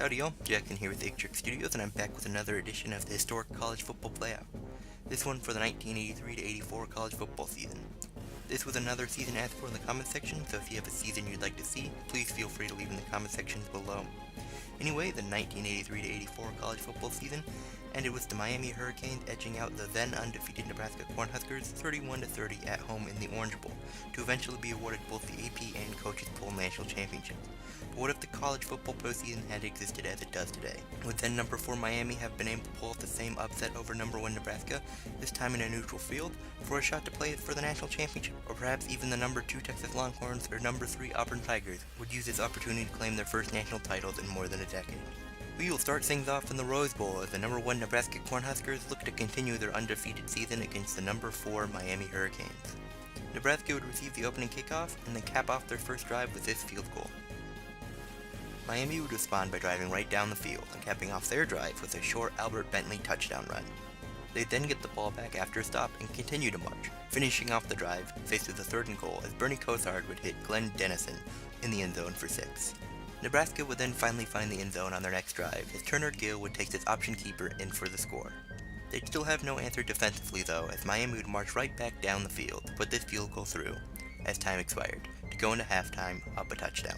Howdy y'all, Jackson here with Tthe Studios, and I'm back with another edition of the historic college football playoff. This one for the 1983-84 college football season. This was another season asked for in the comment section, so if you have a season you'd like to see, please feel free to leave in the comment sections below. Anyway, the 1983-84 college football season ended with the Miami Hurricanes edging out the then undefeated Nebraska Cornhuskers 31-30 at home in the Orange Bowl, to eventually be awarded both the AP and Coaches Poll National Championships. But what if the College Football Postseason had existed as it does today? Would then number 4 Miami have been able to pull off the same upset over number 1 Nebraska, this time in a neutral field, for a shot to play for the national championship? Or perhaps even the number 2 Texas Longhorns or number 3 Auburn Tigers would use this opportunity to claim their first national titles in more than a decade. We will start things off in the Rose Bowl as the number 1 Nebraska Cornhuskers look to continue their undefeated season against the number 4 Miami Hurricanes. Nebraska would receive the opening kickoff and then cap off their first drive with this field goal. Miami would respond by driving right down the field and capping off their drive with a short Albert Bentley touchdown run. They'd then get the ball back after a stop and continue to march, finishing off the drive faced with a 3rd and goal as Bernie Kosar would hit Glenn Dennison in the end zone for 6. Nebraska would then finally find the end zone on their next drive as Turner Gill would take this option keeper in for the score. They'd still have no answer defensively though, as Miami would march right back down the field to put this field goal through as time expired, to go into halftime up a touchdown.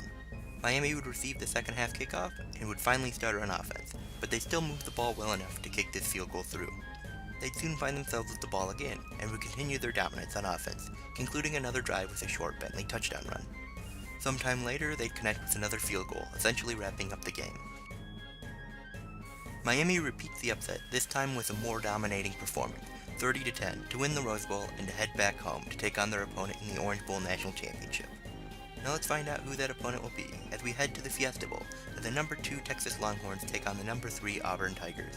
Miami would receive the second half kickoff and would finally start on offense, but they still moved the ball well enough to kick this field goal through. They'd soon find themselves with the ball again and would continue their dominance on offense, concluding another drive with a short Bentley touchdown run. Sometime later, they'd connect with another field goal, essentially wrapping up the game. Miami repeats the upset, this time with a more dominating performance, 30-10, to win the Rose Bowl and to head back home to take on their opponent in the Orange Bowl National Championship. Now let's find out who that opponent will be, as we head to the Fiesta Bowl, as the number 2 Texas Longhorns take on the number 3 Auburn Tigers.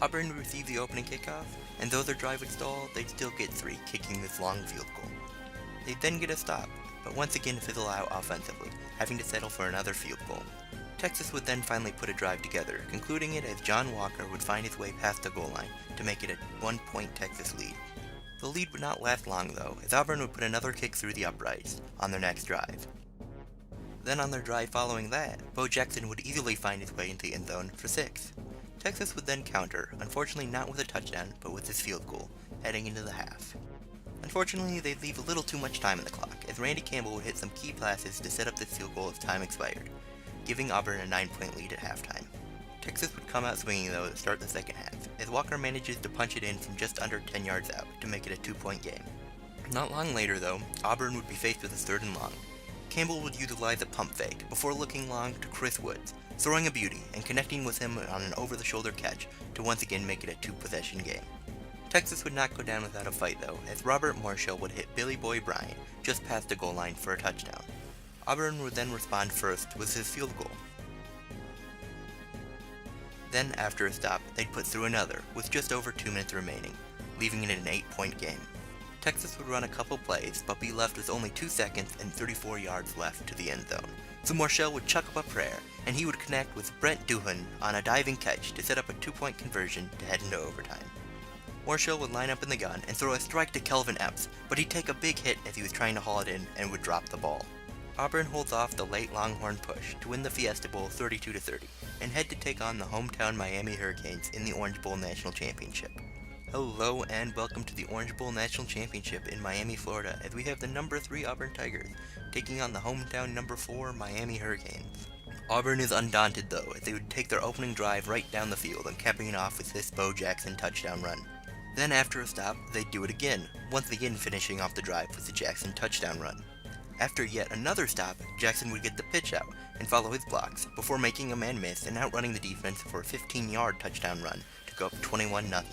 Auburn would receive the opening kickoff, and though their drive would stall, they'd still get 3, kicking this long field goal. They'd then get a stop, but once again fizzle out offensively, having to settle for another field goal. Texas would then finally put a drive together, concluding it as John Walker would find his way past the goal line to make it a 1-point Texas lead. The lead would not last long though, as Auburn would put another kick through the uprights on their next drive. Then on their drive following that, Bo Jackson would easily find his way into the end zone for 6. Texas would then counter, unfortunately not with a touchdown, but with this field goal, heading into the half. Unfortunately, they'd leave a little too much time in the clock, as Randy Campbell would hit some key passes to set up this field goal as time expired, giving Auburn a 9-point lead at halftime. Texas would come out swinging though to start the second half, as Walker manages to punch it in from just under 10 yards out to make it a 2-point game. Not long later though, Auburn would be faced with a 3rd and long. Campbell would utilize a pump fake before looking long to Chris Woods, throwing a beauty and connecting with him on an over-the-shoulder catch to once again make it a 2-possession game. Texas would not go down without a fight though, as Robert Marshall would hit Billy Boy Bryant just past the goal line for a touchdown. Auburn would then respond first with his field goal. Then after a stop, they'd put through another with just over 2 minutes remaining, leaving it an 8-point game. Texas would run a couple plays, but be left with only 2 seconds and 34 yards left to the end zone. So Marshall would chuck up a prayer, and he would connect with Brent Duhan on a diving catch to set up a 2-point conversion to head into overtime. Marshall would line up in the gun and throw a strike to Kelvin Epps, but he'd take a big hit as he was trying to haul it in and would drop the ball. Auburn holds off the late Longhorn push to win the Fiesta Bowl 32-30 and head to take on the hometown Miami Hurricanes in the Orange Bowl National Championship. Hello and welcome to the Orange Bowl National Championship in Miami, Florida, as we have the number 3 Auburn Tigers taking on the hometown number 4 Miami Hurricanes. Auburn is undaunted though, as they would take their opening drive right down the field and capping it off with this Bo Jackson touchdown run. Then after a stop, they'd do it again, once again finishing off the drive with the Jackson touchdown run. After yet another stop, Jackson would get the pitch out and follow his blocks before making a man miss and outrunning the defense for a 15-yard touchdown run to go up 21-0.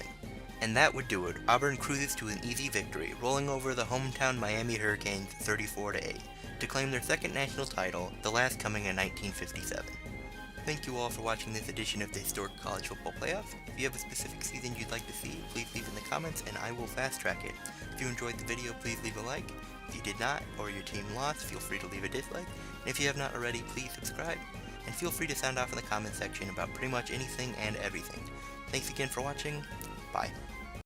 And that would do it. Auburn cruises to an easy victory, rolling over the hometown Miami Hurricanes 34-8 to claim their second national title, the last coming in 1957. Thank you all for watching this edition of the historic college football playoff. If you have a specific season you'd like to see, please leave in the comments and I will fast track it. If you enjoyed the video, please leave a like. If you did not, or your team lost, feel free to leave a dislike. And if you have not already, please subscribe. And feel free to sound off in the comment section about pretty much anything and everything. Thanks again for watching. Bye.